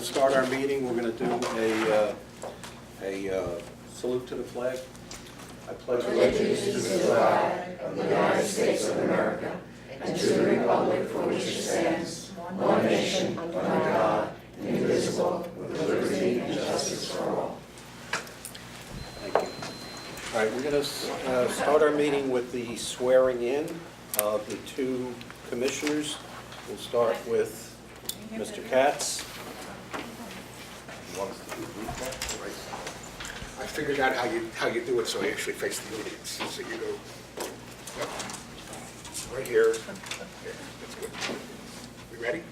start our meeting. We're going to do a salute to the flag. I pledge allegiance to the flag of the United States of America and to the republic for which it stands, one nation, under God, indivisible, with liberty and justice for all. Thank you. All right, we're going to start our meeting with the swearing in of the two commissioners. We'll start with Mr. Katz. I figured out how you do it, so I actually face the audience. So you go right here. Yeah, that's good. We ready?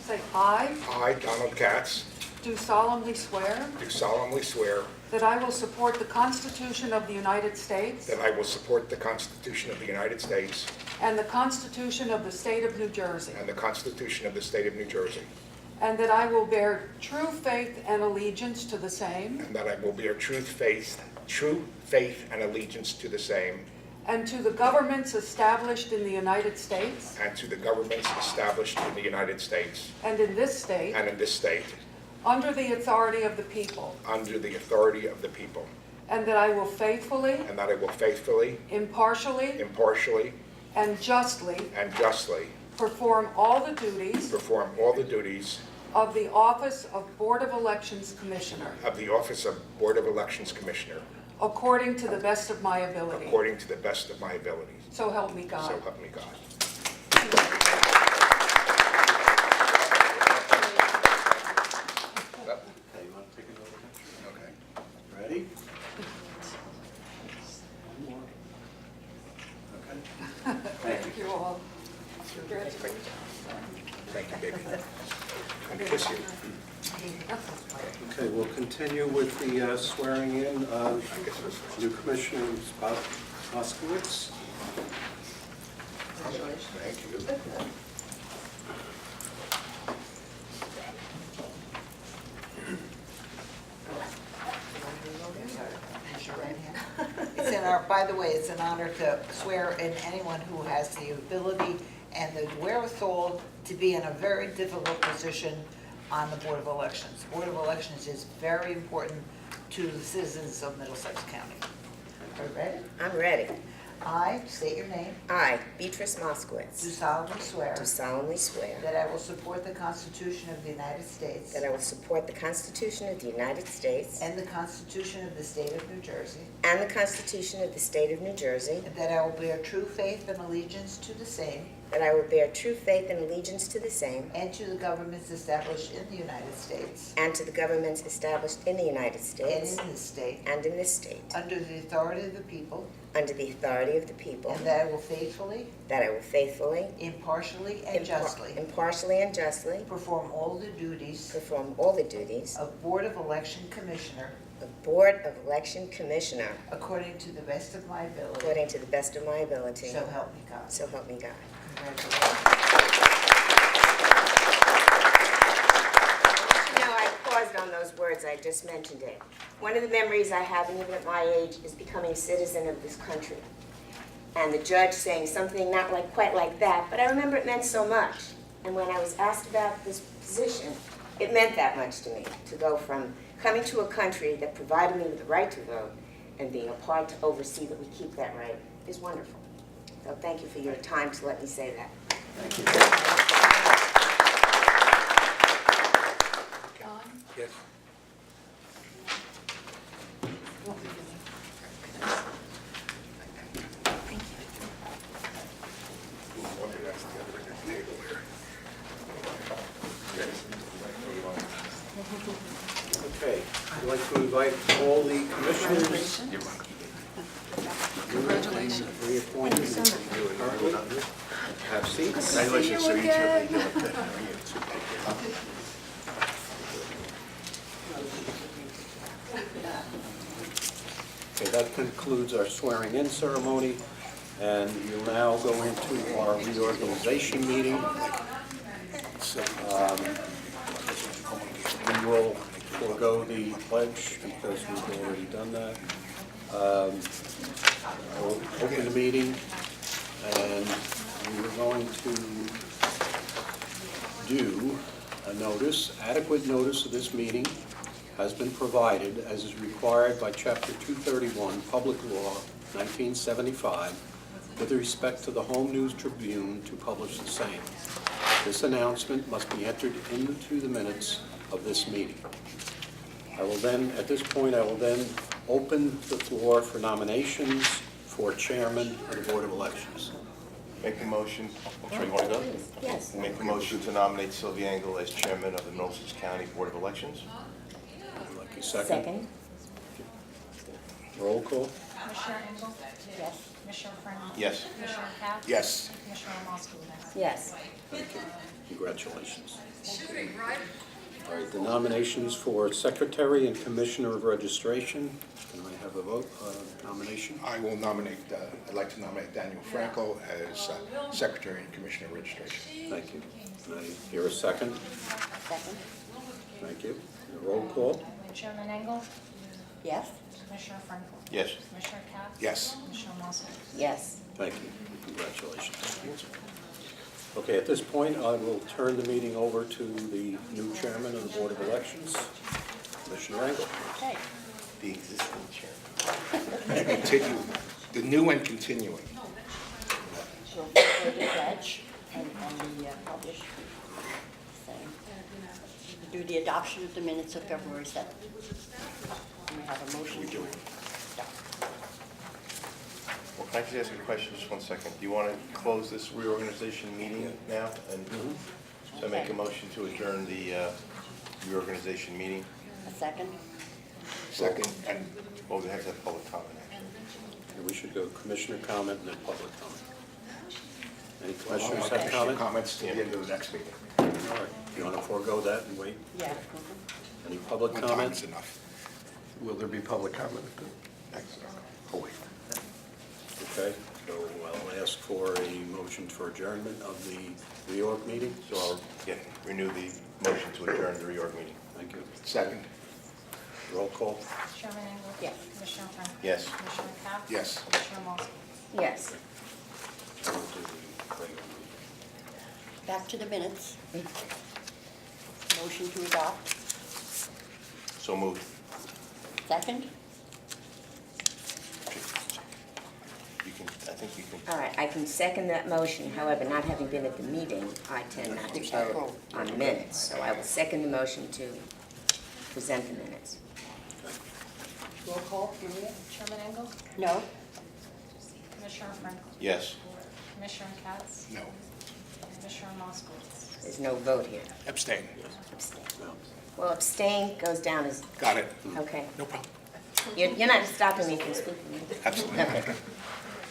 Say, I I, Donald Katz, do solemnly swear do solemnly swear that I will support the Constitution of the United States that I will support the Constitution of the United States and the Constitution of the State of New Jersey, and the Constitution of the State of New Jersey, and that I will bear true faith and allegiance to the same and that I will bear true faith and allegiance to the same, and to the governments established in the United States and to the governments established in the United States and in this state, and in this state, under the authority of the people, under the authority of the people, and that I will faithfully, and that I will faithfully, impartially, impartially, and justly and justly perform all the duties perform all the duties of the office of Board of Elections Commissioner, of the office of Board of Elections Commissioner, according to the best of my ability. according to the best of my abilities. So help me God. So help me God. Okay, you want to take another picture? Okay. Ready? One more. Okay. Thank you all. Congratulations. Thank you, baby. I'm gonna kiss you. Okay, we'll continue with the swearing in of I guess this new Commissioner Moskowitz. Thank you. By the way, it's an honor to swear in anyone who has the ability and the wherewithal to be in a very difficult position on the Board of Elections. Board of Elections is very important to the citizens of Middlesex County. Are you ready? I'm ready. I state your name. I, Beatrice Do Moskowitz, solemnly swear do solemnly swear that I will support the Constitution of the United States that I will support the Constitution of the United States and the Constitution of the State of New Jersey, and the Constitution of the State of New Jersey, and that I will bear true faith and allegiance to the same that I will bear true faith and allegiance to the same, and to the governments established in the United States and to the governments established in the United and States in this state, and in this state, under the authority of the people, under the authority of the people, and that I will faithfully, faithfully, impartially, and justly impartially and justly perform all the duties perform all the duties of Board of Election Commissioner of Board of Election Commissioner according to the best of my ability. according to the best of my ability. So help me God. So help me God. Congratulations. You know, I paused on those words, I just mentioned it. One of the memories I have, and even at my age, is becoming a citizen of this country. And the judge saying something not quite like that, but I remember it meant so much. And when I was asked about this position, it meant that much to me, to go from coming to a country that provided me with the right to vote and being a part to oversee that we keep that right is wonderful. So thank you for your time to let me say that. Thank you. John? Yes. Wonder that's the other end of the table here. Okay, I'd like to invite all the commissioners. Congratulations. Reappointed currently. Have seats. Congratulations to each of you. Okay, that concludes our swearing-in ceremony, and we'll now go into our reorganization meeting. We will forego the pledge because we've already done that. We'll open the meeting, and we are going to do adequate notice of this meeting has been provided as is required by Chapter 231, Public Law, 1975, with respect to the Home News Tribune to publish the same. This announcement must be entered into the minutes of this meeting. At this point, I will then open the floor for nominations for Chairman of the Board of Elections. Make a motion, I'm sorry, you want to go? Yes. Make a motion to nominate Sylvia Engel as chairman of the Middlesex County Board of Elections. Would you like a second? Second. Roll call? Commissioner Engel? Yes. Commissioner Frank? Yes. Commissioner Katz? Yes. Commissioner Moskowitz? Yes. Thank you. Congratulations. All right, the nominations for Secretary and Commissioner of Registration. Can I have a vote, nomination? I will nominate, I'd like to nominate Daniel Franco as Secretary and Commissioner of Registration. Thank you. Can I hear a second? Second. Thank you. A roll call? Chairman Engel? Yes. Commissioner Frank? Yes. Commissioner Katz? Yes. Commissioner Moskowitz? Yes. Thank you. Congratulations. Okay, at this point, I will turn the meeting over to the new Chairman of the Board of Elections, Commissioner Engel. Okay. The existing chairman. Continue, the new and continuing. She'll for the pledge and the publish. Same. Do the adoption of the minutes of February 7th. And we have a motion to adopt. Well, can I just ask a question, just 1 second? Do you want to close this reorganization meeting now? And so I make a motion to adjourn the reorganization meeting? A second? Second, and Well, we have to have public comment, actually. And we should go Commissioner comment and then public comment. Any I'll commissioners make have extra comment? comments to the end of the next meeting. All right. You want to forego that and wait? Yeah. Any public One time comments? is enough. Will there be public comment? Oh, wait. Okay, so I'll ask for a motion for adjournment of the reorg meeting. So I'll renew the motion to adjourn the reorg meeting. Thank you. Second, Roll call? Chairman Engel? Yes. Commissioner Frank? Yes. Commissioner Katz? yes. Commissioner Moskowitz? Yes. We'll do the regular meeting. Back to the minutes. Motion to adopt. So moved. Second? You can, I think you can. All right, I can second that motion. However, not having been at the meeting, I tend not to vote on the minutes. So I will second the motion to present the minutes. Roll call, Maria? Chairman Engel? No? Commissioner Frank? Yes. Commissioner Katz? No. Commissioner Moskowitz? There's no vote here. Abstain. Abstain. No. Well, abstain goes down as, Got it. okay. No problem. You're not stopping me from speaking. Absolutely. Okay.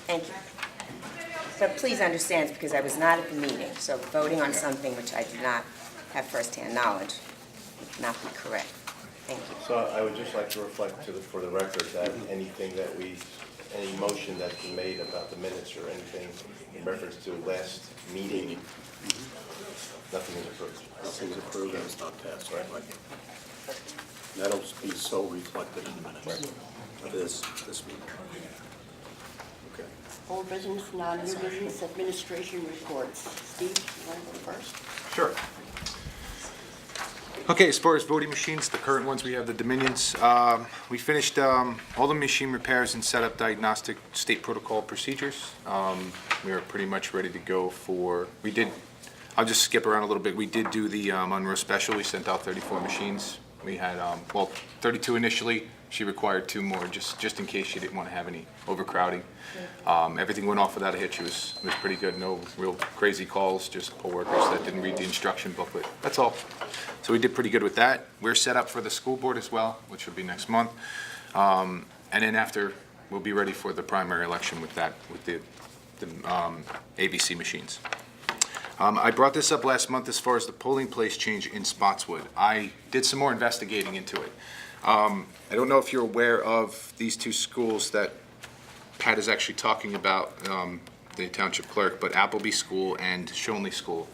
Thank you. But please understand, it's because I was not at the meeting, so voting on something which I did not have firsthand knowledge would not be correct. Thank you. So I would just like to reflect for the record that anything that any motion that's been made about the minutes or anything in reference to last meeting, nothing is approved. Nothing's approved and it's not passed. Right. That'll be so reflected in the minutes of this meeting. Okay. Old business, non-new business, administration reports. Steve, you want to go first? Sure. Okay, as far as voting machines, the current ones, we have the Dominions. We finished all the machine repairs and set up diagnostic state protocol procedures. We are pretty much ready to go for, I'll just skip around a little bit. We did do the Monroe special. We sent out 34 machines. We had, 32 initially. She required 2 more, just in case she didn't want to have any overcrowding. Everything went off without a hitch. It was pretty good. No real crazy calls, just poll workers that didn't read the instruction booklet. That's all. So we did pretty good with that. We're set up for the school board as well, which will be next month. And then after, we'll be ready for the primary election with that, with the ABC machines. I brought this up last month as far as the polling place change in Spotswood. I did some more investigating into it. I don't know if you're aware of these 2 schools that Pat is actually talking about, the township clerk, but Appleby School and Shonley School.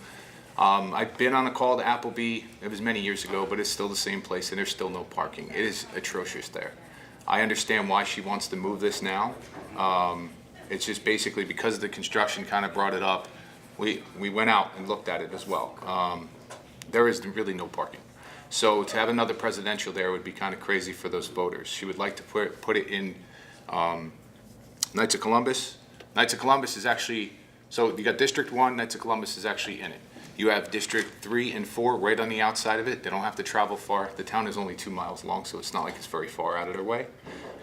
I've been on a call to Appleby, it was many years ago, but it's still the same place and there's still no parking. It is atrocious there. I understand why she wants to move this now. It's just basically because the construction kind of brought it up. We went out and looked at it as well. there is really no parking. So to have another presidential there would be kind of crazy for those voters. She would like to put it in Knights of Columbus. Knights of Columbus is actually, so you got District 1, Knights of Columbus is actually in it. You have District 3 and 4 right on the outside of it. They don't have to travel far. The town is only 2 miles long, so it's not like it's very far out of their way.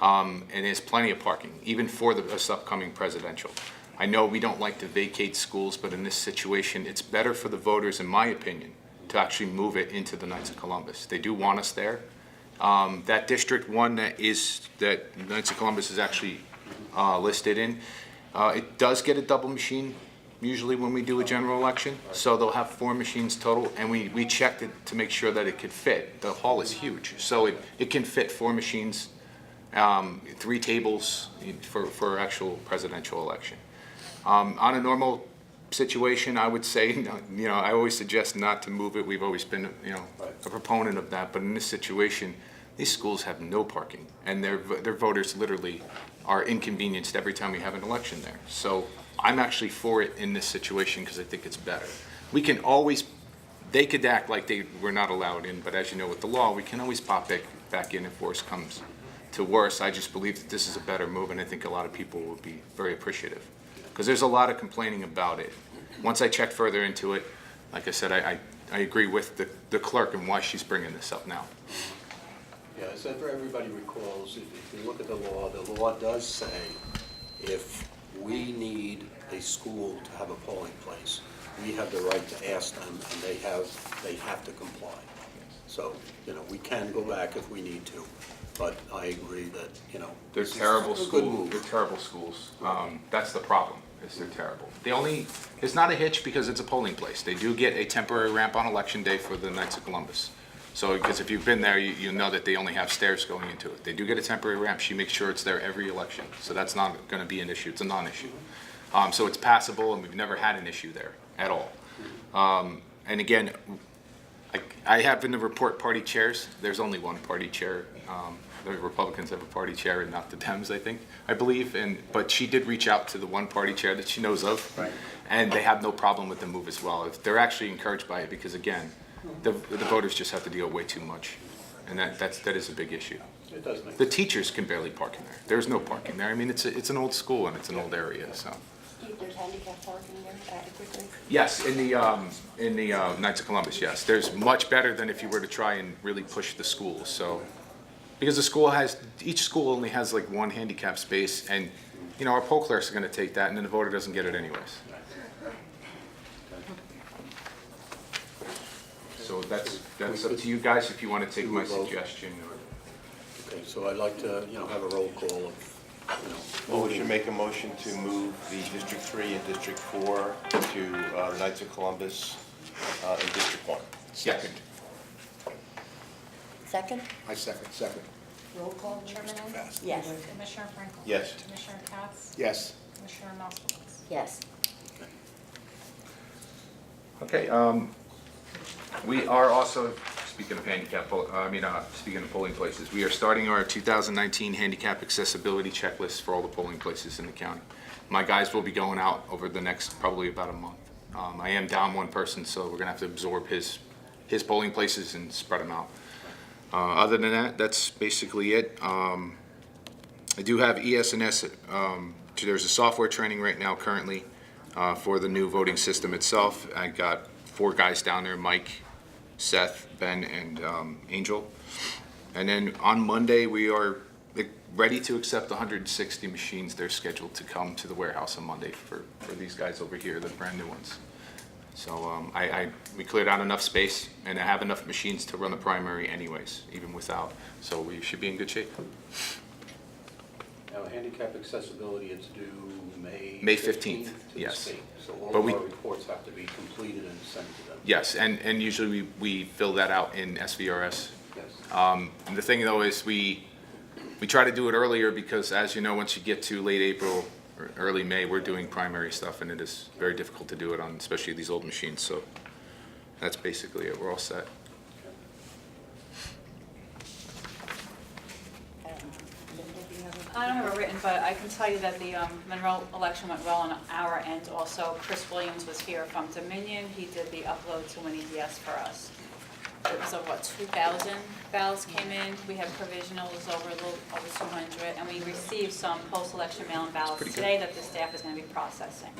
And there's plenty of parking, even for this upcoming presidential. I know we don't like to vacate schools, but in this situation, it's better for the voters, in my opinion, to actually move it into the Knights of Columbus. They do want us there. That District 1 that Knights of Columbus is actually listed in, it does get a double machine usually when we do a general election. So they'll have 4 machines total, and we checked it to make sure that it could fit. The hall is huge, so it can fit 4 machines, 3 tables for actual presidential election. On a normal situation, I would say, I always suggest not to move it. We've always been, a proponent of that. But in this situation, these schools have no parking, and their voters literally are inconvenienced every time we have an election there. So I'm actually for it in this situation because I think it's better. We can always, they could act like they were not allowed in, but as you know with the law, we can always pop back in if worse comes to worse. I just believe that this is a better move, and I think a lot of people will be very appreciative because there's a lot of complaining about it. Once I checked further into it, like I said, I agree with the clerk and why she's bringing this up now. Yeah, as everybody recalls, if you look at the law does say if we need a school to have a polling place, we have the right to ask them, and they have to comply. So, we can go back if we need to, but I agree that, They're terrible schools. They're terrible schools. That's the problem. They're terrible. It's not a hitch because it's a polling place. They do get a temporary ramp on election day for the Knights of Columbus. So, because if you've been there, you know that they only have stairs going into it. They do get a temporary ramp. She makes sure it's there every election. So that's not going to be an issue. It's a non-issue. So it's passable, and we've never had an issue there at all. And again, I have in the report party chairs. There's only one party chair. The Republicans have a party chair and not the Dems, I believe. But she did reach out to the one party chair that she knows of. Right. And they have no problem with the move as well. They're actually encouraged by it because, again, the voters just have to deal way too much. And that is a big issue. It does make The teachers can barely park in there. There's no parking there. I mean, it's an old school and it's an old area, so. Steve, there's handicap parking there adequately? Yes, in the Knights of Columbus, yes. There's much better than if you were to try and really push the schools, so. Because each school only has like 1 handicap space, and, our poll clerks are gonna take that, and then the voter doesn't get it anyways. So that's up to you guys if you wanna take my suggestion, or. Okay, so I'd like to, have a roll call of, Well, we should make a motion to move the District 3 and District 4 to the Knights of Columbus in District 1. Second. Second? I second. Roll call? Chairman Engel? Yes. Commissioner Frankel? Yes. Commissioner Katz? Yes. Commissioner Moskowitz? Yes. Okay, we are also, speaking of speaking of polling places, we are starting our 2019 handicap accessibility checklist for all the polling places in the county. My guys will be going out over the next probably about a month. I am down 1 person, so we're gonna have to absorb his polling places and spread them out. Other than that, that's basically it. I do have ES&S, there's a software training right now currently for the new voting system itself. I got 4 guys down there, Mike, Seth, Ben, and Angel. And then on Monday, we are ready to accept 160 machines. They're scheduled to come to the warehouse on Monday for these guys over here, the brand new ones. So we cleared out enough space, and I have enough machines to run the primary anyways, even without. So we should be in good shape. Now, handicap accessibility is due May 15th, to the yes. state. So all But of we- our reports have to be completed and sent to them. Yes, and usually we fill that out in SVRS. Yes. And the thing though is we try to do it earlier because, as you know, once you get to late April or early May, we're doing primary stuff, and it is very difficult to do it on especially these old machines. So that's basically it. We're all set. I don't have it written, but I can tell you that the Monroe election went well on our end also. Chris Williams was here from Dominion. He did the upload to an EDS for us. it was over, what, 2,000 ballots came in. We have provisionals over a little over 200, and we received some post-election mail-in ballots pretty good. today that the staff is going to be processing.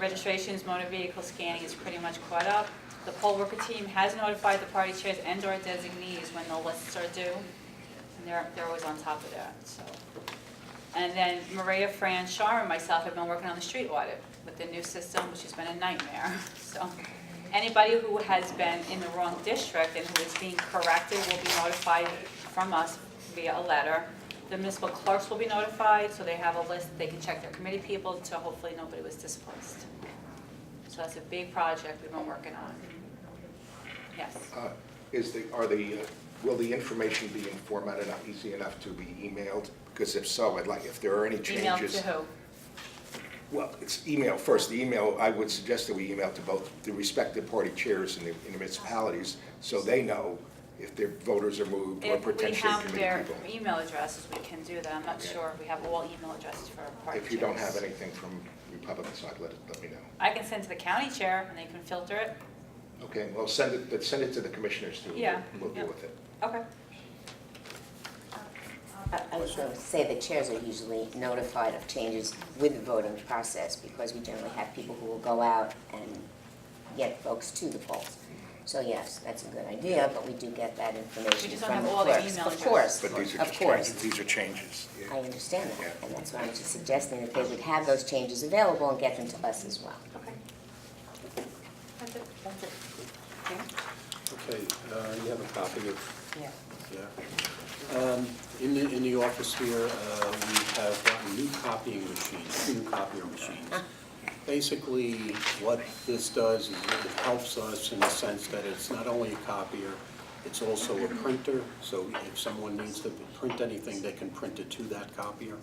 Registrations, motor vehicle scanning is pretty much caught up. The poll worker team has notified the party chairs and/or designees when the lists are due, and they're always on top of that, so. And then Maria, Fran, Shar, and myself have been working on the street audit with the new system, which has been a nightmare. So anybody who has been in the wrong district and who is being corrected will be notified from us via a letter. The municipal clerks will be notified, so they have a list, they can check their committee people to hopefully nobody was displaced. So that's a big project we've been working on. Yes. Will the information be in format enough, easy enough to be emailed? Because if so, I'd like, if there are any changes. Email to who? Well, it's email first. The email, I would suggest that we email to both the respective party chairs in the municipalities, so they know if their voters are moved or If we potentially have committee their people. email addresses, we can do that. I'm not Okay. sure if we have all email addresses for party chairs. If you don't have anything from Republican side, let me know. I can send to the county chair and they can filter it. Okay, well, send it to the commissioners too. Yeah. We'll deal Yeah. with it. Okay. I was going to say the chairs are usually notified of changes with the voting process because we generally have people who will go out and get folks to the polls. So yes, that's a good idea, but we do get that information We just don't from have the all their clerks. email Of course, But these are of just course. changes. These are changes. Yeah. I understand that, Yeah. and that's why I'm just suggesting that they would have those changes available and get them to us as well. Okay. That's it. That's it. Okay, you have a copy of, Yeah. yeah. In the office here, we have gotten new copying machines, 2 new copier machines. Basically, what this does is it helps us in the sense that it's not only a copier, it's also a printer, so if someone needs to print anything, they can print it to that copier.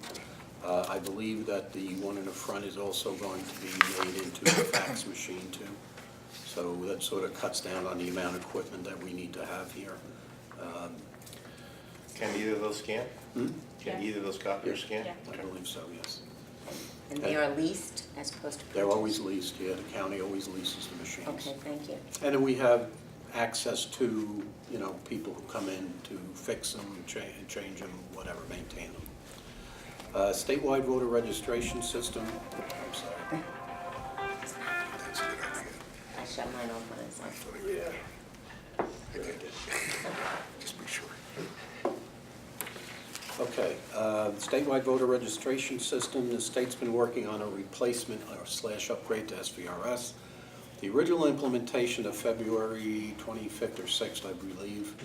I believe that the one in the front is also going to be made into a fax machine too. So that sort of cuts down on the amount of equipment that we need to have here. Can either of those scan? Hmm? Can Yeah. either of those copiers scan? Yeah. I believe so, yes. And they are leased as opposed to They're purchased? always leased, yeah, the county always leases the machines. Okay, thank you. And then we have access to, you know, people who come in to fix them, change them, whatever, maintain them. Statewide voter registration system, I'm sorry. That's a good idea. I shut mine off when it's on. Yeah. Very good. Just be sure. Okay, statewide voter registration system, the state's been working on a replacement or / upgrade to SVRS. The original implementation of February 25th or 6th, I believe,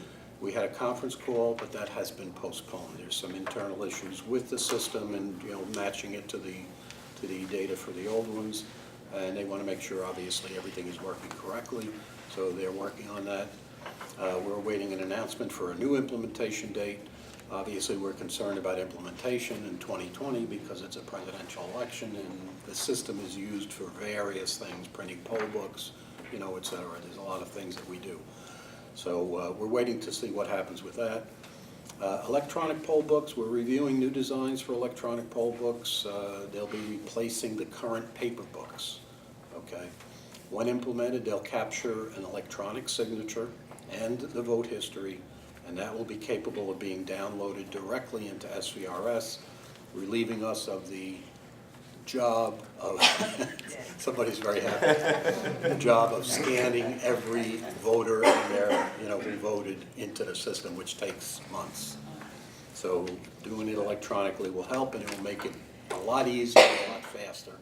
we had a conference call, but that has been postponed. There's some internal issues with the system and, you know, matching it to the data for the old ones. And they want to make sure, obviously, everything is working correctly, so they're working on that. We're awaiting an announcement for a new implementation date. Obviously, we're concerned about implementation in 2020 because it's a presidential election and the system is used for various things, printing poll books, you know, et cetera. There's a lot of things that we do. So we're waiting to see what happens with that. Electronic poll books, we're reviewing new designs for electronic poll books. They'll be replacing the current paper books, okay? When implemented, they'll capture an electronic signature and the vote history, and that will be capable of being downloaded directly into SVRS, relieving us of the job of, somebody's very happy, the job of scanning every voter and their, you know, who voted into the system, which takes months. So doing it electronically will help, and it will make it a lot easier, a lot faster,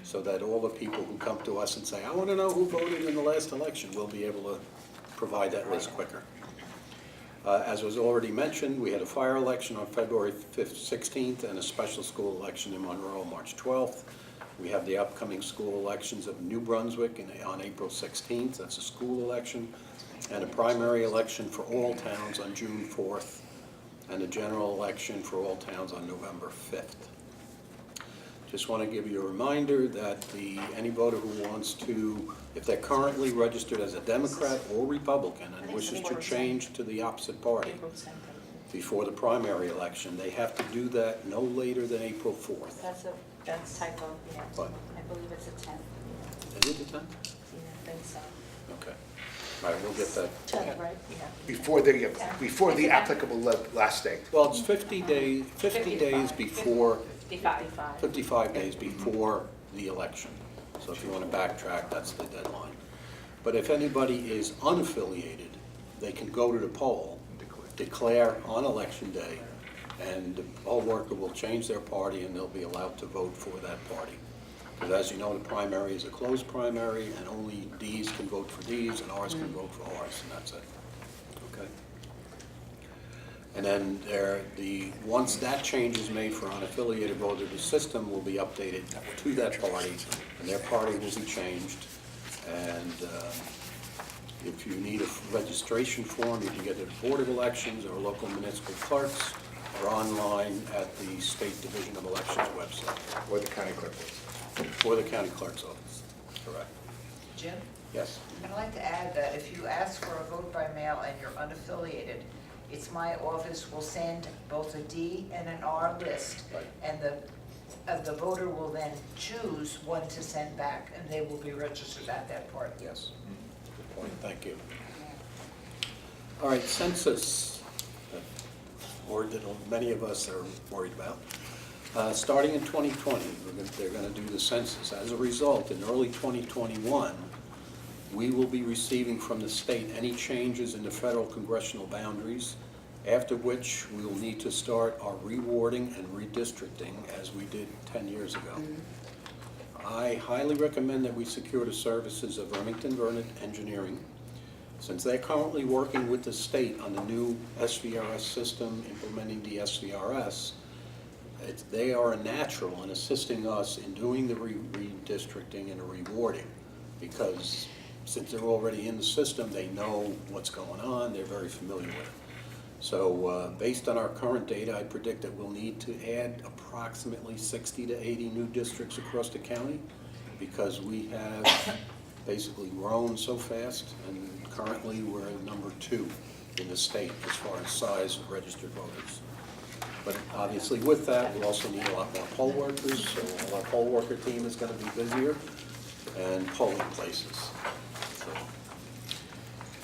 so that all the people who come to us and say, I want to know who voted in the last election, we'll be able to provide that list quicker. As was already mentioned, we had a fire election on February 5th, 16th, and a special school election in Monroe on March 12th. We have the upcoming school elections of New Brunswick on April 16th, that's a school election, and a primary election for all towns on June 4th, and a general election for all towns on November 5th. Just want to give you a reminder that any voter who wants to, if they're currently registered as a Democrat or Republican and wishes to change to the opposite party before the primary election, they have to do that no later than April 4th. That's typo, yeah. What? I believe it's a 10th. Is it the 10th? Yeah, I think so. Okay. All right, we'll get that. Right, yeah. Before the applicable last date. Well, it's 50 days before, 55. 55 days before the election. So if you want to backtrack, that's the deadline. But if anybody is unaffiliated, they can go to the poll, declare on election day, and the poll worker will change their party and they'll be allowed to vote for that party. Because as you know, the primary is a closed primary, and only Ds can vote for Ds and Rs can vote for Rs, and that's it. Okay? And then once that change is made for unaffiliated voters, the system will be updated to that party, and their party will be changed. And if you need a registration form, you can get it at the Board of Elections or local municipal clerks, or online at the State Division of Elections website. Or the county clerk. Or the county clerk's office, correct. Jim? Yes. I'd like to add that if you ask for a vote by mail and you're unaffiliated, it's my office will send both a D and an R list, Right. and the voter will then choose one to send back, and they will be registered at that party. Yes. Good point, thank you. All right, census, or that many of us are worried about. Starting in 2020, they're going to do the census. As a result, in early 2021, we will be receiving from the state any changes in the federal congressional boundaries, after which we will need to start our rewarding and redistricting as we did 10 years ago. I highly recommend that we secure the services of Remington Vernon Engineering, since they're currently working with the state on the new SVRS system, implementing the SVRS. They are a natural in assisting us in doing the redistricting and the rewarding, because since they're already in the system, they know what's going on, they're very familiar with it. So based on our current data, I predict that we'll need to add approximately 60 to 80 new districts across the county, because we have basically grown so fast, and currently we're number 2 in the state as far as size of registered voters. But obviously with that, we'll also need a lot more poll workers, so our poll worker team is going to be busier, and polling places. So,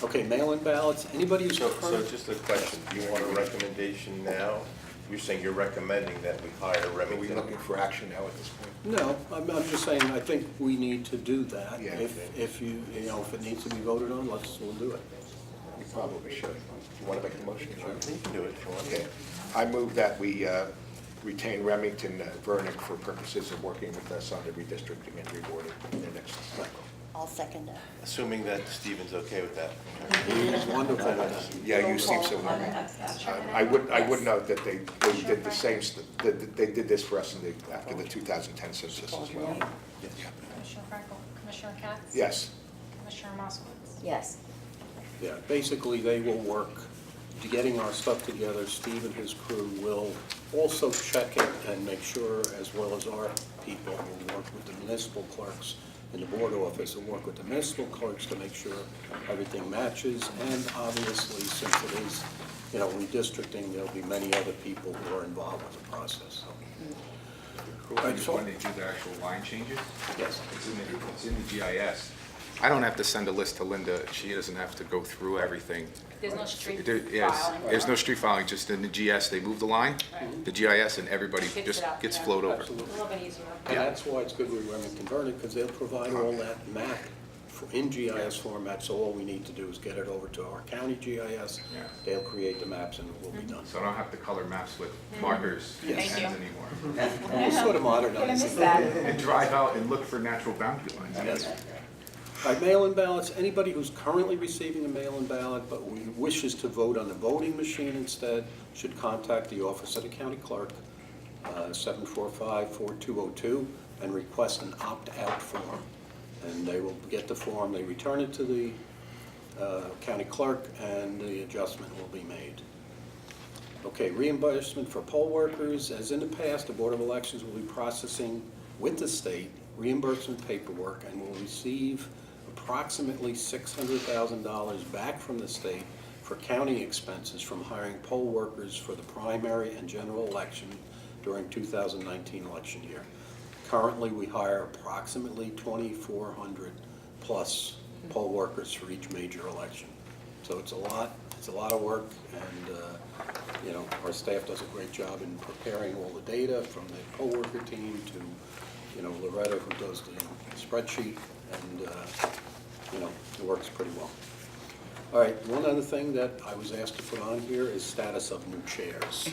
okay, mail-in ballots, anybody who's So current. just a question, do you want a recommendation now? You're saying you're recommending that we hire Are we Remington? looking for action now at this point? No, I'm just saying, I think we need to do that. Yeah. If if it needs to be voted on, we'll do it. We probably should. Do you want to make the motion? You can do it if you want. Okay. I move that we retain Remington Vernick for purposes of working with us on the redistricting and rewarding in the next cycle. I'll second that. Assuming that Stephen's okay with that. He's wonderful with it. Yeah, you seem so. I would note that they did the same, that they did this for us after the 2010 census as well. Commissioner Frankel, Commissioner Katz? Yes. Commissioner Moskowitz? Yes. Yeah, basically, they will work to getting our stuff together. Steve and his crew will also check it and make sure, as well as our people, will work with the municipal clerks in the board office and work with the municipal clerks to make sure everything matches. And obviously, since it is, redistricting, there'll be many other people who are involved with the process. When they do the actual line changes, Yes. it's in the GIS. I don't have to send a list to Linda. She doesn't have to go through everything. There's no street Yes, filing. there's no street filing, just in the GS, they move the line, the GIS, and everybody Gets just it out, gets yeah. flowed over. A little bit easier. And that's why it's good with Remington Vernon, because they'll provide all that map in GIS format, so all we need to do is get it over to our county GIS. Yeah. They'll create the maps and it will be done. So I don't have to color maps with markers and Yes. pens Thank anymore. We'll sort of modernize it. And drive out and look for natural boundary lines. Yes. All right, mail-in ballots, anybody who's currently receiving a mail-in ballot but wishes to vote on the voting machine instead should contact the office of the county clerk, 745-4202, and request an opt-out form. And they will get the form, they return it to the county clerk, and the adjustment will be made. Okay, reimbursement for poll workers. As in the past, the Board of Elections will be processing with the state reimbursement paperwork and will receive approximately $600,000 back from the state for county expenses from hiring poll workers for the primary and general election during 2019 election year. Currently, we hire approximately 2,400 plus poll workers for each major election. So it's a lot of work, and, you know, our staff does a great job in preparing all the data from the poll worker team to, you know, Loretta, who does the spreadsheet, and, you know, it works pretty well. All right, one other thing that I was asked to put on here is status of new chairs.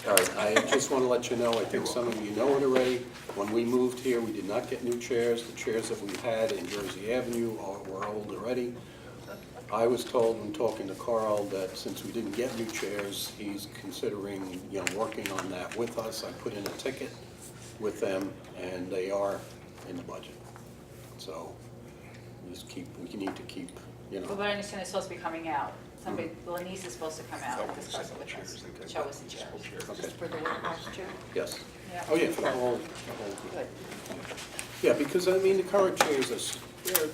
All right, I just want to let you know, I think some of you know it already, when we moved here, we did not get new chairs. The chairs that we had in Jersey Avenue were old already. I was told when talking to Carl that since we didn't get new chairs, he's considering, you know, working on that with us. I put in a ticket with them, and they are in the budget. So we need to keep, you know. But I understand it's supposed to be coming out. Somebody, Lenise is supposed to come out and discuss it with us. Show us the chairs. Just for the warehouse too? Yes. Yeah. Oh, yeah, for the whole. Good. Yeah, because, I mean, the current chairs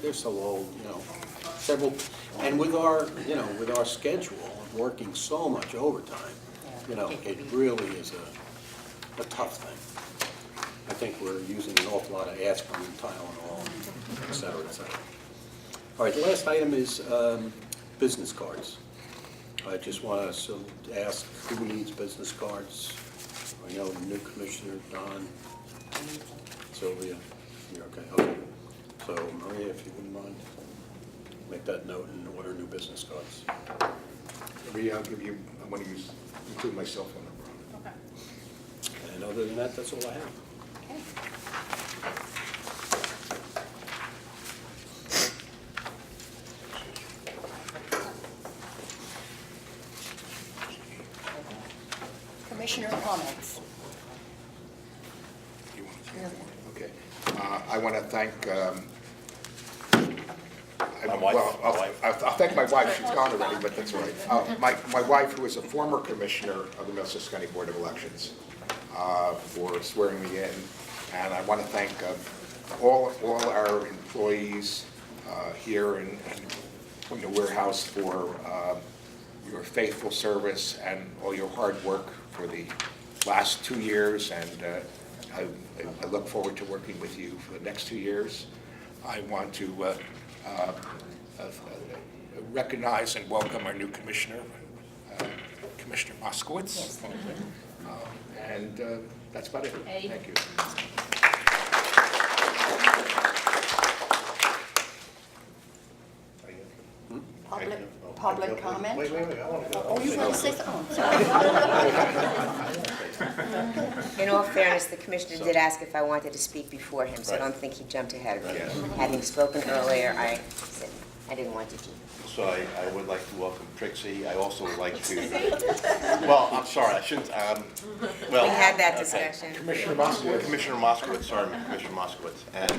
they're so old, you know, and with our, you know, with our schedule of working so much overtime, you know, it really is a tough thing. I think we're using an awful lot of aspirin, Tylenol, et cetera, et cetera. All right, the last item is business cards. I just want to ask who needs business cards. I know the new commissioner, Don, Sylvia, you're okay, okay. So Maria, if you wouldn't mind, make that note and order new business cards. Maria, I'll give you, I'm going to include my cell phone number on it. Okay. And other than that, that's all I have. Okay. Commissioner comments. Okay. I want to thank, My wife. well, I'll thank my wife, she's gone already, but that's all right. My wife, who is a former commissioner of the Middlesex County Board of Elections, for swearing me in. And I want to thank all our employees here in the warehouse for your faithful service and all your hard work for the last 2 years, and I look forward to working with you for the next 2 years. I want to recognize and welcome our new commissioner, Commissioner Moskowitz. Yes, thank you. And that's about it. Hey. Thank you. Public comment? Wait, I want to go. Oh, you want to say something? Sorry. In all fairness, the commissioner did ask if I wanted to speak before him, so I don't think he jumped ahead of me. Yes. Having spoken earlier, I said I didn't want to do. So I would like to welcome Trixie. I also would like to, well, I'm sorry, I shouldn't, well. We had that okay. discussion. Commissioner Moskowitz. Commissioner Moskowitz, sorry, Commissioner Moskowitz. And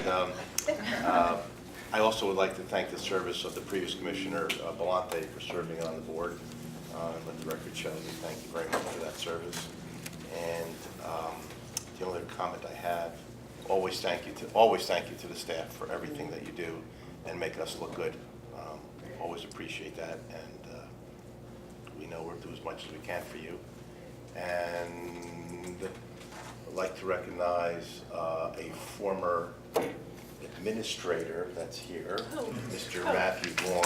I also would like to thank the service of the previous Commissioner Belmonte for serving on the board. Let the record show we thank you very much for that service. And the only comment I have, always thank you to the staff for everything that you do and make us look good. Always appreciate that, and we know we'll do as much as we can for you. And I'd like to recognize a former administrator that's here, Mr. Matthew Vaughn.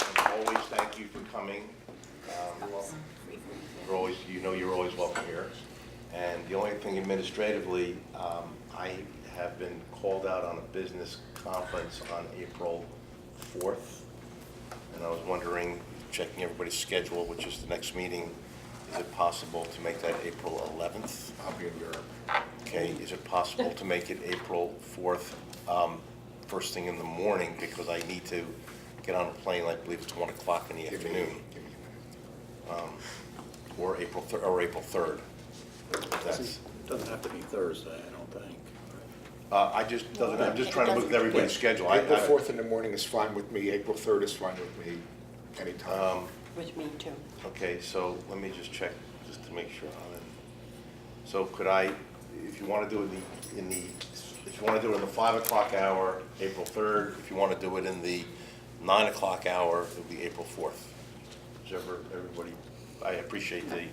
And always thank you for coming. You're always, you're always welcome here. And the only thing administratively, I have been called out on a business conference on April 4th. And I was wondering, checking everybody's schedule, which is the next meeting, is it possible to make that April 11th? I'll be in Europe. Okay, is it possible to make it April 4th, first thing in the morning, because I need to get on a plane, I believe it's 1 o'clock in the afternoon, or April 3rd. That's, Doesn't have to be Thursday, I don't think. I'm just trying to look at everybody's schedule. April 4th in the morning is fine with me. April 3rd is fine with me anytime. With me too. Okay, so let me just check, just to make sure I'm in. So could I, if you want to do it if you want to do it in the 5 o'clock hour, April 3rd. If you want to do it in the 9 o'clock hour, it would be April 4th. Whichever, everybody, I appreciate the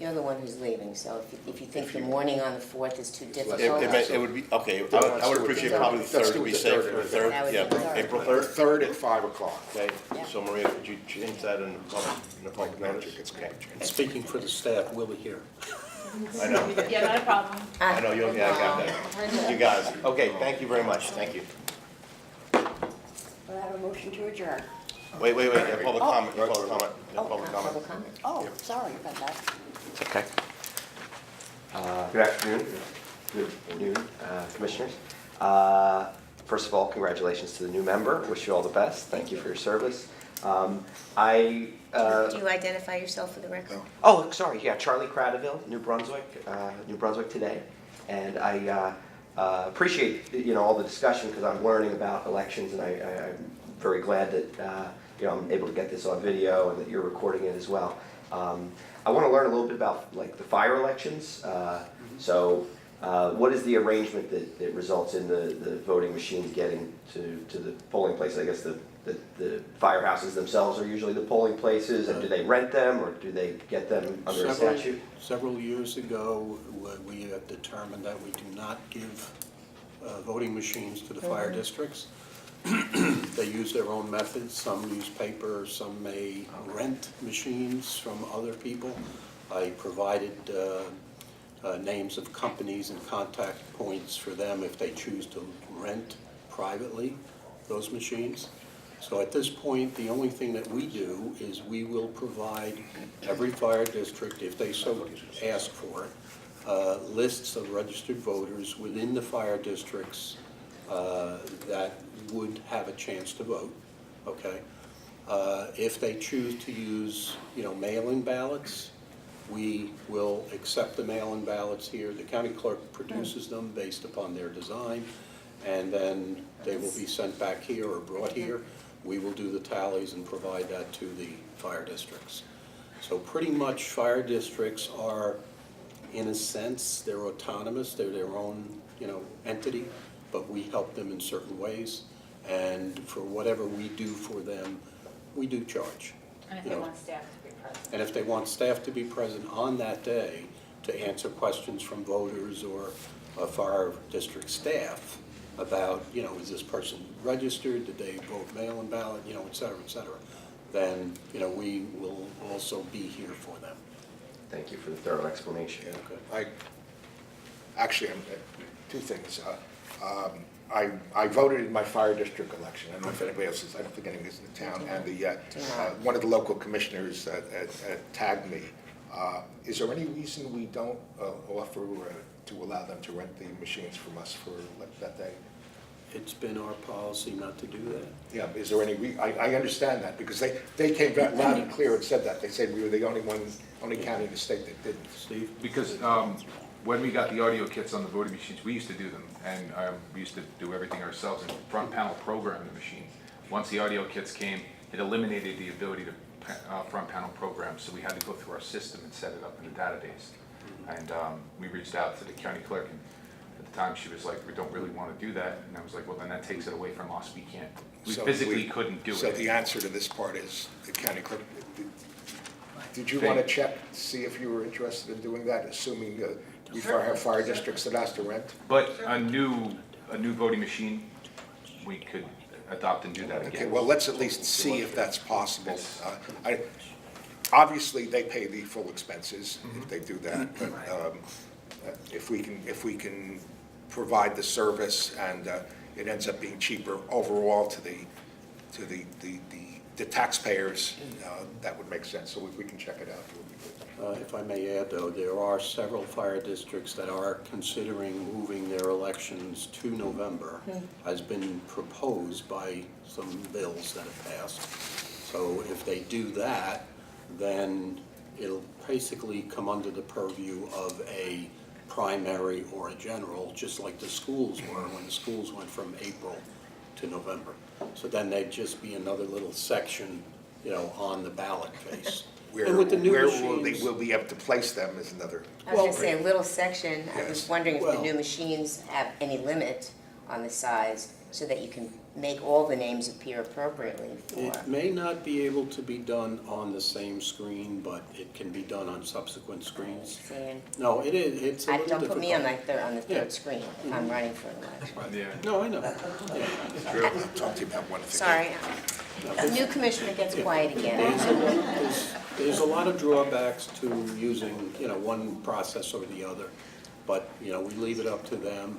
You're the one who's leaving, so if you think the morning on the 4th is too difficult. It would be, okay, I would appreciate probably the Let's 3rd do to be the safe, third. the 3rd, That would yeah, be the third. April The 3rd. 3rd at 5 o'clock. Okay, Yeah. so Maria, would you change that in the public notice? It's Okay. And speaking for the staff, we'll be here. I know, Yeah, not a problem. I know, yeah, I got that. You guys, okay, thank you very much, thank you. Do I have a motion to adjourn? Wait, yeah, public comment, yeah, public comment, yeah, Oh, public comment. Public comment. Oh, sorry about that. Okay. Good afternoon, good noon, Commissioners. First of all, congratulations to the new member. Wish you all the best. Thank you for your service. Do you identify yourself for the record? Oh, sorry, yeah, Charlie Cradaville, New Brunswick today. And I appreciate, all the discussion because I'm learning about elections and I'm very glad that, I'm able to get this on video and that you're recording it as well. I want to learn a little bit about like the fire elections. What is the arrangement that results in the voting machines getting to the polling places? I guess the firehouses themselves are usually the polling places, and do they rent them or do they get them under a statute? Several years ago, we have determined that we do not give voting machines to the fire districts. They use their own methods. Some use paper, some may rent machines from other people. I provided names of companies and contact points for them if they choose to rent privately those machines. So at this point, the only thing that we do is we will provide every fire district, if they so ask for it, lists of registered voters within the fire districts that would have a chance to vote, okay? If they choose to use, mail-in ballots, we will accept the mail-in ballots here. The county clerk produces them based upon their design, and then they will be sent back here or brought here. We will do the tallies and provide that to the fire districts. So pretty much fire districts are, in a sense, they're autonomous. They're their own, entity, but we help them in certain ways. And for whatever we do for them, we do charge. And if they want staff to be present. And if they want staff to be present on that day to answer questions from voters or fire district staff about, is this person registered, did they vote mail-in ballot, et cetera, then, we will also be here for them. Thank you for the thorough explanation. Okay. Two things. I voted in my fire district election. I don't know if anybody else is, I don't think anyone is in the town. And one of the local commissioners tagged me. Is there any reason we don't offer to allow them to rent the machines from us for that day? It's been our policy not to do that. Yeah, is there any, I understand that, because they came back loud and clear and said that. They said we were the only county in the state that didn't. Steve? Because when we got the audio kits on the voting machines, we used to do them, and we used to do everything ourselves and front panel program the machine. Once the audio kits came, it eliminated the ability to front panel program, so we had to go through our system and set it up in a database. And we reached out to the county clerk, and at the time she was like, we don't really want to do that, and I was like, well, then that takes it away from us. We physically couldn't do it. So the answer to this part is the county clerk. Did you want to check, see if you were interested in doing that, assuming we have fire districts that ask to rent? But a new voting machine, we could adopt and do that again. Okay, well, let's at least see if that's possible. Obviously, they pay the full expenses if they do that, but if we can provide the service and it ends up being cheaper overall to the taxpayers, that would make sense. So we can check it out. It would be good. If I may add, though, there are several fire districts that are considering moving their elections to November, has been proposed by some bills that have passed. So if they do that, then it'll basically come under the purview of a primary or a general, just like the schools were when the schools went from April to November. So then they'd just be another little section, on the ballot face. And with the new machines, We'll be able to place them is another. I was going to say, a little section, I was Yes. wondering if the Well- new machines have any limit on the size so that you can make all the names appear appropriately for. It may not be able to be done on the same screen, but it can be done on subsequent screens. Saying, No, it is, it's a little don't difficult. put me on on the Yeah. third screen if I'm running for an election. No, I know. Yeah. I'll talk to you about one thing. Sorry, a new commissioner gets quiet again. There's a lot of drawbacks to using, one process or the other, but, we leave it up to them.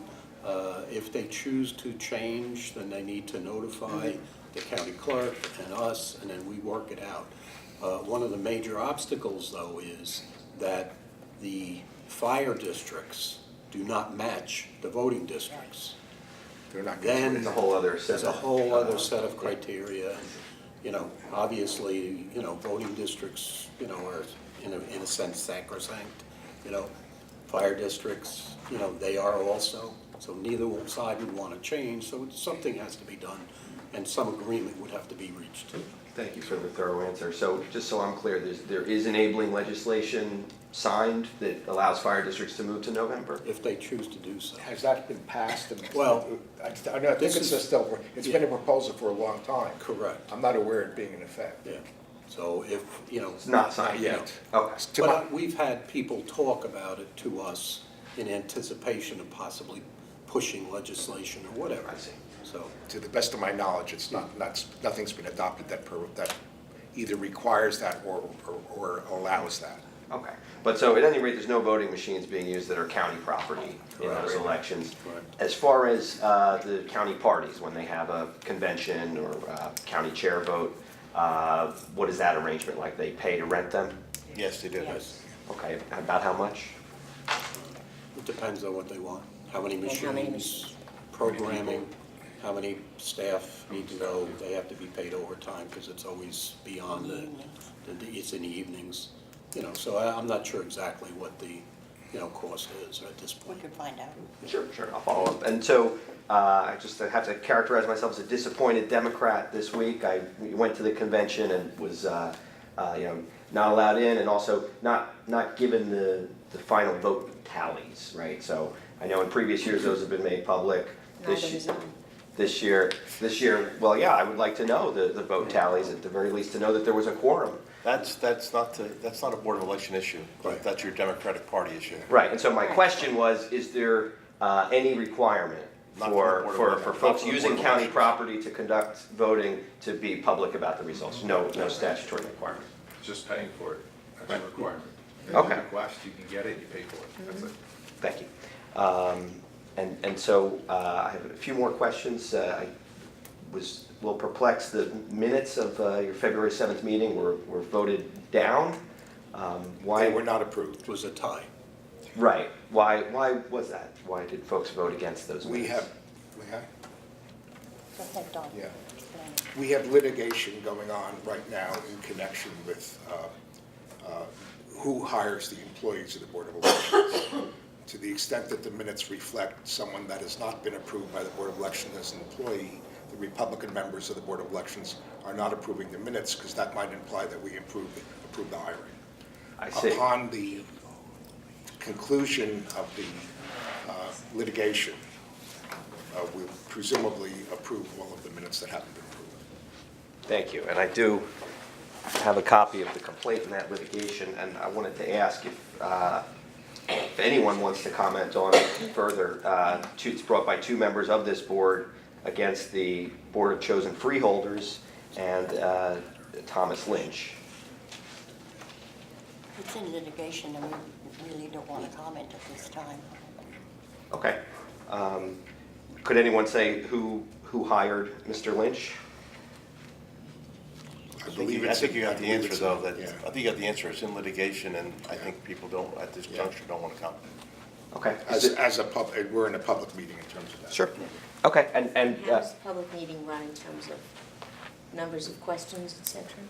If they choose to change, then they need to notify the county clerk and us, and then we work it out. One of the major obstacles, though, is that the fire districts do not match the voting districts. They're not Then going It's a whole other set there's a of- whole other set of criteria. Obviously, voting districts, are in a sense sacrosanct. Fire districts, they are also. So neither side would want to change, so something has to be done, and some agreement would have to be reached. Thank you for the thorough answer. So just so I'm clear, there is enabling legislation signed that allows fire districts to move to November? If they choose to do so. Has that been passed? Well, I think this it's is- still, it's been a proposal for a long time. Correct. I'm not aware of it being in effect. Yeah, so if, It's not signed yet? Okay. To my- But we've had people talk about it to us in anticipation of possibly pushing legislation or whatever. I see. So, To the best of my knowledge, it's nothing's been adopted that either requires that or allows that. Okay. But so at any rate, there's no voting machines being used that are county property in those Correct. elections. Correct. As far as the county parties, when they have a convention or county chair vote, what is that arrangement like? They pay to rent them? Yes, they do. yes, Okay. About how much? it depends on what they want. How many how many machines, programming, how many staff need to go. They have to be paid overtime because it's always beyond it's in the evenings. So I'm not sure exactly what the, cost is at this We point. could find out. Sure, I'll follow up. And so, I just have to characterize myself as a disappointed Democrat this week. I went to the convention and was, not allowed in, and also not given the final vote tallies, right? So, I know in previous years, those have been made public. Neither was mine. This year, well, yeah, I would like to know the vote tallies, at the very least, to know that there was a quorum. That's not a Board of Election issue. Right. That's your Democratic Party issue. Right, and so my question was, is there any requirement Not for from the Board of for Elections. folks Not from the using Board of county Elections. property to conduct voting to be public about the results? No statutory requirement. Just paying for it, that's a requirement. Okay. Request, you can get it, you pay for it, that's it. Thank you. And so I have a few more questions. I was a little perplexed. The minutes of your February 7th meeting were voted down. Why? They were not approved. It was a tie. Right. Why was that? Why did folks vote against those minutes? We have, Go ahead, Don. yeah. Explain it. We have litigation going on right now in connection with who hires the employees of the Board of Elections. To the extent that the minutes reflect someone that has not been approved by the Board of Elections as an employee, the Republican members of the Board of Elections are not approving the minutes because that might imply that we approve the hiring. I see. Upon the conclusion of the litigation, we'll presumably approve all of the minutes that haven't been approved. Thank you, and I do have a copy of the complaint in that litigation, and I wanted to ask if anyone wants to comment on it further. It's brought by two members of this board against the Board of Chosen Freeholders and Thomas Lynch. It's in litigation, and we really don't want to comment at this time. Okay. Could anyone say who hired Mr. Lynch? I think you got the answer, though, that, yeah. I think you got the answer. It's in litigation, and I think people don't, at this juncture, don't want to comment. Okay. We're in a public meeting in terms of that. Sure. Okay, and How does the public meeting run in terms of numbers of questions, et cetera?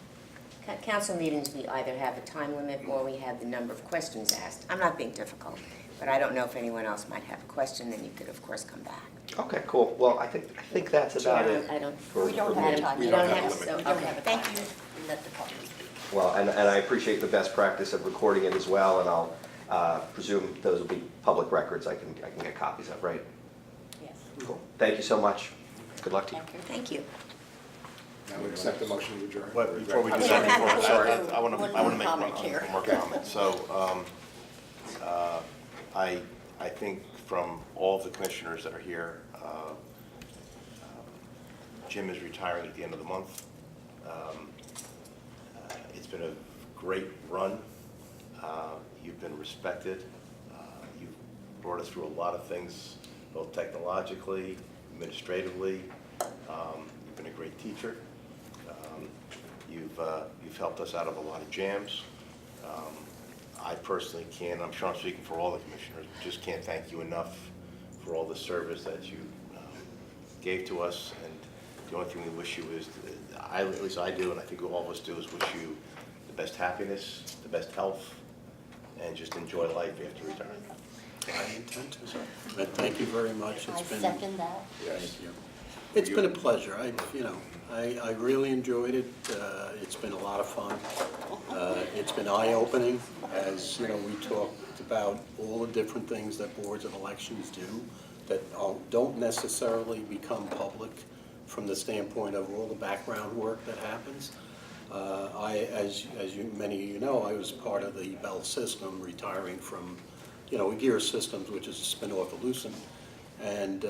Council meetings, we either have a time limit or we have the number of questions asked. I'm not being difficult, but I don't know if anyone else might have a question, then you could, of course, come back. okay, cool. Well, I think that's about it. I don't. for- We don't for have me. time. We You don't don't have have, a so, We don't okay, have a thank time. you. We let the public speak. Well, and I appreciate the best practice of recording it as well, and I'll presume those will be public records I can get copies of, right? Yes. Cool. Thank you so much. Good luck to you. Thank you. Now we accept the motion to adjourn. But before we do Okay. that, I'm sorry. I want One to more make comment here. one more comment. So, I think from all the commissioners that are here, Jim is retiring at the end of the month. It's been a great run. You've been respected. You've brought us through a lot of things, both technologically, administratively. You've been a great teacher. You've helped us out of a lot of jams. I personally can't, I'm sure I'm speaking for all the commissioners, just can't thank you enough for all the service that you gave to us. And the only thing we wish you is, at least I do, and I think all of us do, is wish you the best happiness, the best health, and just enjoy life after retirement. I intend to, sir. But thank you very much. I It's been, second that. thank you. It's been a pleasure. I really enjoyed it. It's been a lot of fun. It's been eye-opening, as, we talked about all the different things that boards of elections do that don't necessarily become public from the standpoint of all the background work that happens. Many of you know, I was part of the Bell system, retiring from, Gear Systems, which is a spin-off of Lucent. And,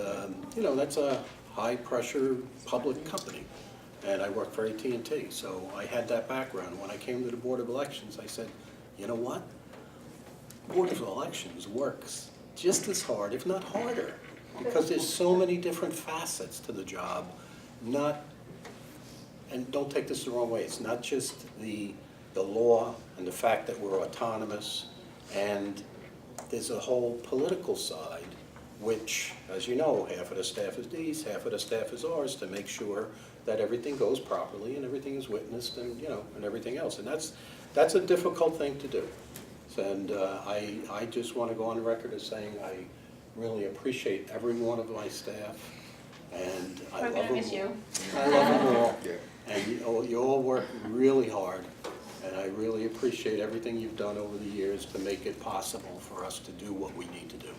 that's a high-pressure public company. And I worked for AT&T, so I had that background. When I came to the Board of Elections, I said, you know what? Board of Elections works just as hard, if not harder, because there's so many different facets to the job. And don't take this the wrong way, it's not just the law and the fact that we're autonomous, and there's a whole political side, which, as you know, half of the staff is Dee's, half of the staff is ours, to make sure that everything goes properly and everything is witnessed and, and everything else. And that's a difficult thing to do. And I just want to go on record as saying I really appreciate every one of my staff, and I love them all. We're gonna miss you. I love them all. And you all work really hard, and I really appreciate everything you've done over the years to make it possible for us to do what we need to do.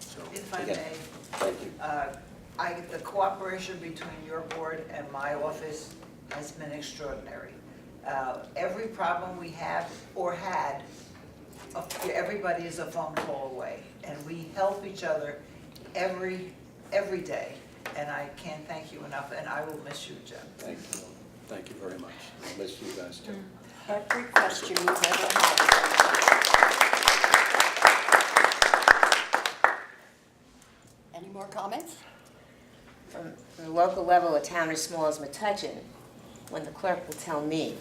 So, If I again, may, thank you. the cooperation between your board and my office has been extraordinary. Every problem we have or had, everybody is a phone call away, and we help each other every day. And I can't thank you enough, and I will miss you, Jim. Thank you. Thank you very much. I miss you guys too. Every question you've ever had. Any more comments? From the local level, a town as small as Metuchen, when the clerk will tell me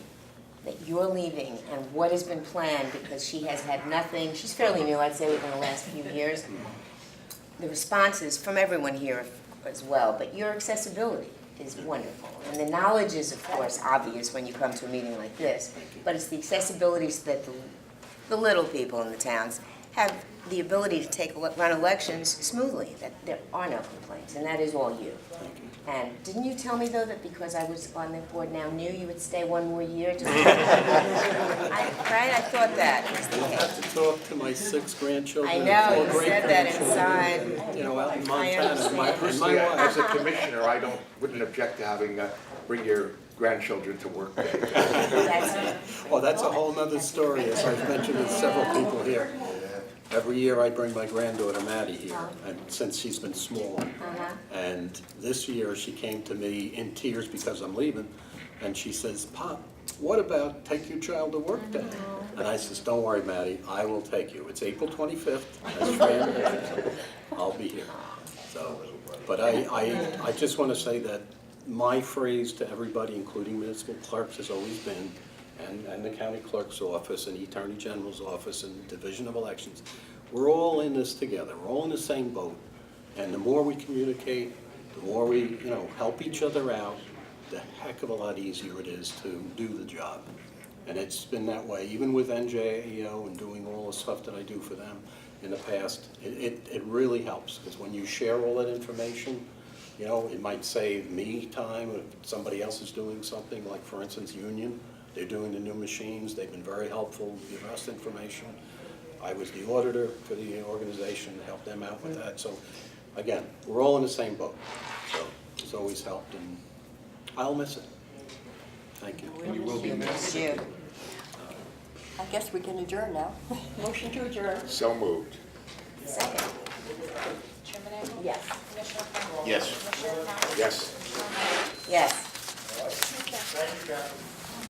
that you're leaving and what has been planned, because she has had nothing, she's fairly new, I'd say, within the last few years. The responses from everyone here as well, but your accessibility is wonderful. And the knowledge is, of course, obvious when you come to a meeting like this, but it's the accessibility so that the little people in the towns have the ability to run elections smoothly, that there are no complaints, and that is all you. And didn't you tell me, though, that because I was on the board now new, you would stay one more year? Right? I thought that was the I'll case. have to talk to my 6 grandchildren. I and know, 4 you said that great-grandchildren, inside. out in I Montana. understand. My Personally, wife. as a commissioner, I wouldn't object to having, bring your grandchildren to work. Well, that's a whole nother story, as I've mentioned to several people here. Every year I bring my granddaughter Maddie here, and since she's been small. And this year she came to me in tears because I'm leaving, and she says, "Pop, what about take your child to work day?" And I says, "Don't worry, Maddie, I will take you. It's April 25th, as Fran mentioned, I'll be here." So, but I just want to say that my phrase to everybody, including municipal clerks, has always been, and the county clerk's office and the attorney general's office and division of elections, we're all in this together. We're all in the same boat. And the more we communicate, the more we, help each other out, the heck of a lot easier it is to do the job. And it's been that way, even with NJAEO and doing all the stuff that I do for them in the past. It really helps, because when you share all that information, it might save me time if somebody else is doing something, like, for instance, Union. They're doing the new machines. They've been very helpful, give us information. I was the auditor for the organization to help them out with that. So, again, we're all in the same boat. So, has always helped, and I'll miss it. Thank you. And you will be missed. I guess we can adjourn now. Motion to adjourn. So moved. Second. Chairman Engel? Yes. Commissioner Frankel? Yes. Commissioner Cowell? Yes. Commissioner Meyer? Yes. Okay.